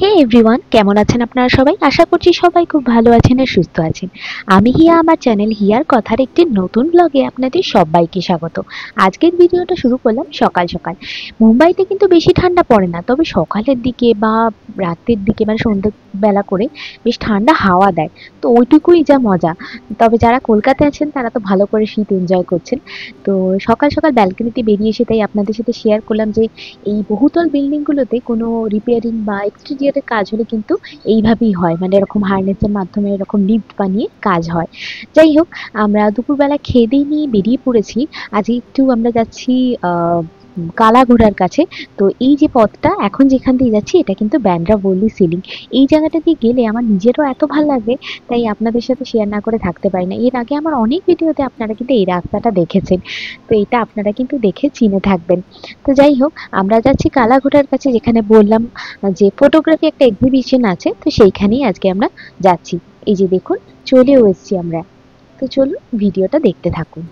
হে everyone, কেমন আছেন আপনারা সবাই? আশা করছি সবাই খুব ভালো আছেন আর সুস্থ আছেন। আমি হিয়া, আমার চ্যানেল হিয়ার কথার একটি নতুন ব্লগে আপনাদের সবাইকে স্বাগত। আজকের ভিডিওটা শুরু করলাম সকাল সকাল। মুম্বাইতে কিন্তু বেশি ঠান্ডা পড়ে না, তবে সকালের দিকে বা রাতের দিকে মানে সন্ধ্যেবেলা করে বেশ ঠান্ডা হাওয়া দেয়। তো ওইটুকুই যা মজা। তবে যারা কলকাতায় আছেন তারা তো ভালো করে শীত এনজয় করছেন। তো সকাল সকাল ব্যালকনিতে বেরিয়ে এসে তাই আপনাদের সাথে শেয়ার করলাম যে এই বহুতল বিল্ডিং গুলোতে কোনো রিপেয়ারিং বা এক্সটেরিয়রের কাজ হলে কিন্তু এইভাবেই হয়, মানে এরকম হার্নেসের মাধ্যমে এরকম লিফট বানিয়ে কাজ হয়। যাই হোক, আমরা দুপুরবেলা খেয়ে দিয়ে নিয়ে বেরিয়ে পড়েছি। আজ একটু আমরা যাচ্ছি কালাঘোড়ার কাছে। তো এই যে পথটা এখন যেখান দিয়ে যাচ্ছি এটা কিন্তু ব্যান্ড্রা বল্লী সিলিং। এই জায়গাটা দিয়ে গেলে আমার নিজেরও এত ভালো লাগে, তাই আপনাদের সাথে শেয়ার না করে থাকতে পারি না। এর আগে আমার অনেক ভিডিওতে আপনারা কিন্তু এই রাস্তাটা দেখেছেন, তো এটা আপনারা কিন্তু দেখে চিনে থাকবেন। তো যাই হোক, আমরা যাচ্ছি কালাঘোড়ার কাছে, যেখানে বললাম যে ফটোগ্রাফি একটা এক্সিবিশন আছে, তো সেইখানেই আজকে আমরা যাচ্ছি। এই যে দেখুন, চলেও এসেছি আমরা। তো চলুন ভিডিওটা দেখতে থাকুন।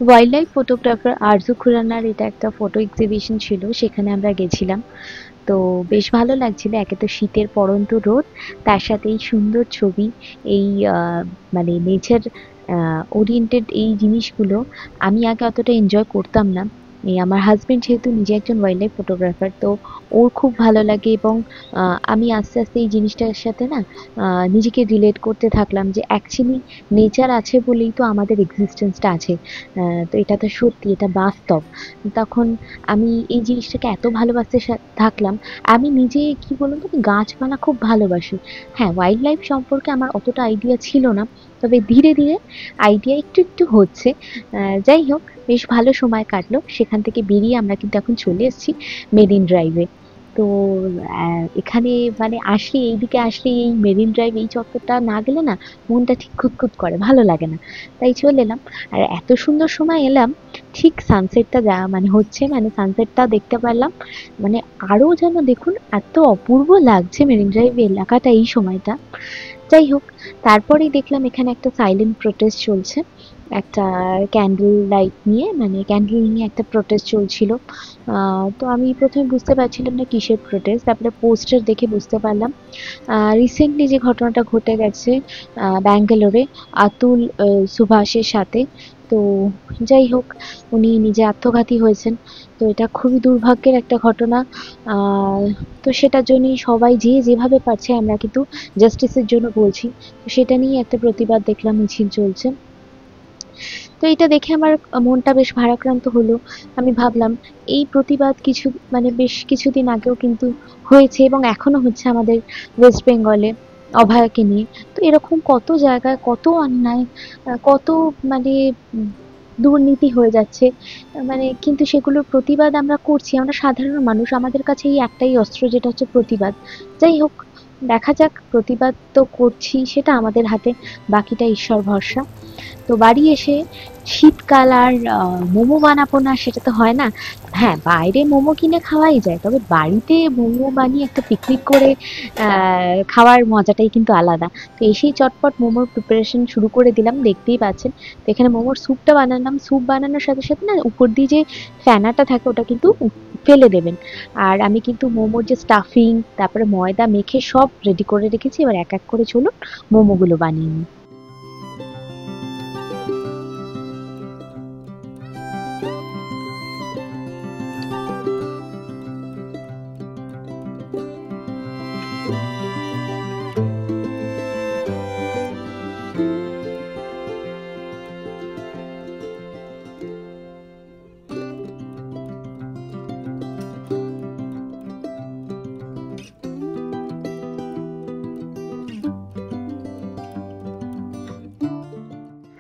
ওয়াইল্ড লাইফ ফটোগ্রাফার আরজু খুরানার এটা একটা ফটো এক্সিবিশন ছিল, সেখানে আমরা গেছিলাম। তো বেশ ভালো লাগছিল। একে তো শীতের পড়ন্ত রোদ, তার সাথে এই সুন্দর ছবি, এই মানে নেচার ওরিয়েন্টেড এই জিনিসগুলো আমি আগে অতটা এনজয় করতাম না। এই আমার হাজবেন্ড যেহেতু নিজে একজন ওয়াইল্ড লাইফ ফটোগ্রাফার, তো ওর খুব ভালো লাগে, এবং আমি আস্তে আস্তে এই জিনিসটার সাথে না নিজেকে রিলেট করতে থাকলাম যে অ্যাকচুয়ালি নেচার আছে বলেই তো আমাদের এক্সিস্টেন্সটা আছে। তো এটা তো সত্যি, এটা বাস্তব। তখন আমি এই জিনিসটাকে এত ভালোবাসতে থাকলাম। আমি নিজে কি বলুন তো, গাছপালা খুব ভালোবাসি। হ্যাঁ, ওয়াইল্ড লাইফ সম্পর্কে আমার অতটা আইডিয়া ছিল না, তবে ধীরে ধীরে আইডিয়া একটু একটু হচ্ছে। যাই হোক, বেশ ভালো সময় কাটলো। সেখান থেকে বেরিয়ে আমরা কিন্তু এখন চলে এসেছি মেরিন ড্রাইভে। তো এখানে মানে আসলে, এইদিকে আসলে এই মেরিন ড্রাইভ এই চত্বরটা না গেলে না মনটা ঠিক খুঁতখুঁত করে, ভালো লাগে না। তাই চলে এলাম। আর এত সুন্দর সময় এলাম, ঠিক সানসেটটা যা মানে হচ্ছে, মানে সানসেটটা দেখতে পারলাম। মানে আরো যেন দেখুন এত অপূর্ব লাগছে মেরিন ড্রাইভ এলাকাটা এই সময়টা। যাই হোক, তারপরেই দেখলাম এখানে একটা সাইলেন্ট প্রোটেস্ট চলছে। একটা ক্যান্ডেল লাইট নিয়ে, মানে ক্যান্ডেল নিয়ে একটা প্রোটেস্ট চলছিল। তো আমি প্রথমে বুঝতে পারছিলাম না কিসের প্রোটেস্ট, তারপরে পোস্টার দেখে বুঝতে পারলাম রিসেন্টলি যে ঘটনাটা ঘটে গেছে ব্যাঙ্গালোরে আতুল সুভাষের সাথে। তো যাই হোক, উনি নিজে আত্মঘাতী হয়েছেন। তো এটা খুবই দুর্ভাগ্যের একটা ঘটনা। আহ, তো সেটার জন্যই সবাই যে যেভাবে পারছে আমরা কিন্তু জাস্টিসের জন্য বলছি। তো সেটা নিয়ে একটা প্রতিবাদ দেখলাম, মিছিল চলছে। তো এটা দেখে আমার মনটা বেশ ভারাক্রান্ত হলো। আমি ভাবলাম এই প্রতিবাদ কিছু মানে বেশ কিছুদিন আগেও কিন্তু হয়েছে, এবং এখনো হচ্ছে আমাদের ওয়েস্ট বেঙ্গলে অভয়াকে নিয়ে। তো এরকম কত জায়গায় কত অন্যায়, কত মানে উম, দুর্নীতি হয়ে যাচ্ছে। মানে কিন্তু সেগুলোর প্রতিবাদ আমরা করছি, আমরা সাধারণ মানুষ, আমাদের কাছে এই একটাই অস্ত্র, যেটা হচ্ছে প্রতিবাদ। যাই হোক, দেখা যাক, প্রতিবাদ তো করছি, সেটা আমাদের হাতে, বাকিটা ঈশ্বর ভরসা। তো বাড়ি এসে শীতকাল আর মোমো বানাবো না সেটা তো হয় না। হ্যাঁ, বাইরে মোমো কিনে খাওয়াই যায়, তবে বাড়িতে মোমো বানিয়ে একটা পিকনিক করে খাওয়ার মজাটাই কিন্তু আলাদা। তো এসেই চটপট মোমোর প্রিপারেশন শুরু করে দিলাম, দেখতেই পাচ্ছেন। তো এখানে মোমোর স্যুপটা বানালাম। স্যুপ বানানোর সাথে সাথে না উপর দিয়ে যে ফেনাটা থাকে ওটা কিন্তু ফেলে দেবেন। আর আমি কিন্তু মোমোর যে স্টাফিং, তারপরে ময়দা মেখে সব রেডি করে রেখেছি। এবার এক এক করে চলুন মোমোগুলো বানিয়ে নিই।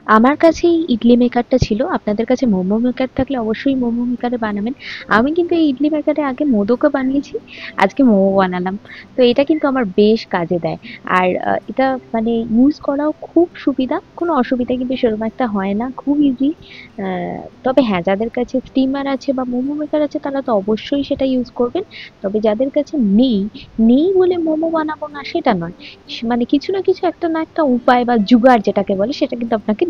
আমার কাছে এই ইডলি মেকারটা ছিল, আপনাদের কাছে মোমো মেকার থাকলে অবশ্যই মোমো মেকারে বানাবেন। আমি কিন্তু এই ইডলি মেকারে আগে মোদকও বানিয়েছি, আজকে মোমো বানালাম। তো এটা কিন্তু আমার বেশ কাজে দেয়। আর এটা মানে ইউজ করাও খুব সুবিধা, কোনো অসুবিধা কিন্তু সেরকম একটা হয় না, খুব ইজি। তবে হ্যাঁ, যাদের কাছে স্টিমার আছে বা মোমো মেকার আছে তারা তো অবশ্যই সেটা ইউজ করবেন। তবে যাদের কাছে নেই, নেই বলে মোমো বানাবো না সেটা নয়। মানে কিছু না কিছু একটা না একটা উপায় বা জুগাড় যেটাকে বলে সেটা কিন্তু আপনাকে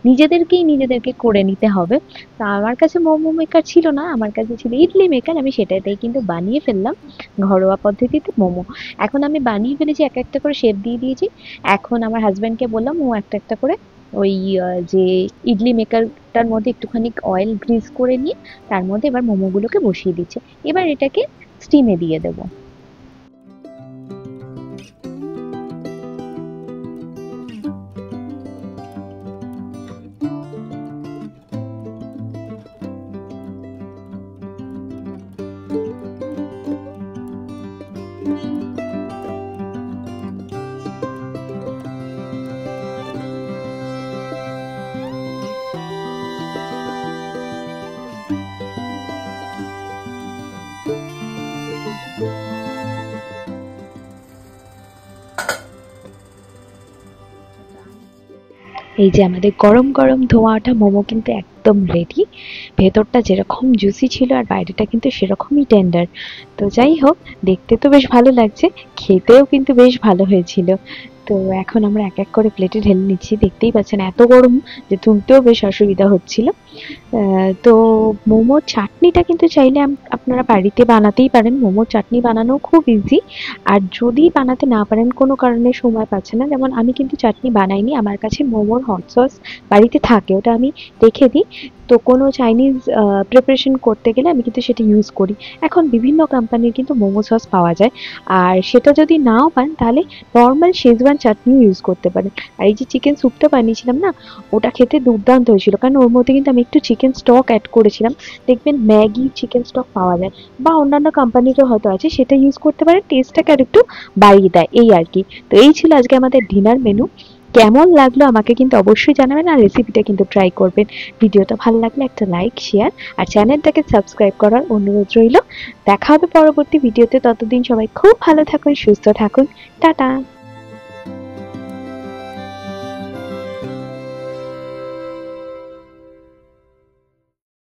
নিজেদেরকে করে নিতে হবে। তো আমার কাছে মোমো মেকার ছিল না, আমার কাছে ছিল ইডলি মেকার, আমি সেটাতেই কিন্তু বানিয়ে ফেললাম ঘরোয়া পদ্ধতিতে মোমো। এখন আমি বানিয়ে ফেলেছি, এক একটা করে শেপ দিয়ে দিয়েছি। এখন আমার হাজব্যান্ডকে বললাম ও একটা একটা করে ওই যে ইডলি মেকারটার মধ্যে একটুখানি অয়েল গ্রিস করে নিয়ে তার মধ্যে এবার মোমোগুলোকে বসিয়ে দিচ্ছে। এবার এটাকে স্টিমে দিয়ে দেবো। এই যে আমাদের গরম গরম ধোয়া ওঠা মোমো কিন্তু একদম রেডি। ভেতরটা যেরকম জুসি ছিল আর বাইরেটা কিন্তু সেরকমই টেন্ডার। তো যাই হোক, দেখতে তো বেশ ভালো লাগছে, খেতেও কিন্তু বেশ ভালো হয়েছিল। তো এখন আমরা এক এক করে প্লেটে ঢেলে নিচ্ছি, দেখতেই পাচ্ছেন এত গরম যে তুলতেও বেশ অসুবিধা হচ্ছিল। তো মোমোর চাটনিটা কিন্তু চাইলে আপনারা বাড়িতে বানাতেই পারেন, মোমোর চাটনি বানানো খুব ইজি। আর যদি বানাতে না পারেন, কোনো কারণে সময় পাচ্ছেন না, যেমন আমি কিন্তু চাটনি বানাইনি, আমার কাছে মোমোর হট সস বাড়িতে থাকে, ওটা আমি রেখে দিই। তো কোনো চাইনিজ প্রিপারেশন করতে গেলে আমি কিন্তু সেটা ইউজ করি। এখন বিভিন্ন কোম্পানির কিন্তু মোমো সস পাওয়া যায়, আর সেটা যদি নাও পান তাহলে নর্মাল শেজওয়ান চাটনিও ইউজ করতে পারেন। আর এই যে চিকেন স্যুপটা বানিয়েছিলাম না, ওটা খেতে দুর্দান্ত হয়েছিল, কারণ ওর মধ্যে কিন্তু আমি একটু চিকেন স্টক অ্যাড করেছিলাম। দেখবেন ম্যাগি চিকেন স্টক পাওয়া যায়, বা অন্যান্য কোম্পানিরও হয়তো আছে, সেটা ইউজ করতে পারেন, টেস্টটাকে আর একটু বাড়িয়ে দেয় এই আর কি। তো এই ছিল আজকে আমাদের ডিনার মেনু। কেমন লাগলো আমাকে কিন্তু অবশ্যই জানাবেন, আর রেসিপিটা কিন্তু ট্রাই করবেন। ভিডিওটা ভালো লাগলে একটা লাইক, শেয়ার আর চ্যানেলটাকে সাবস্ক্রাইব করার অনুরোধ রইল। দেখা হবে পরবর্তী ভিডিওতে, ততদিন সবাই খুব ভালো থাকুন, সুস্থ থাকুন। টাটা।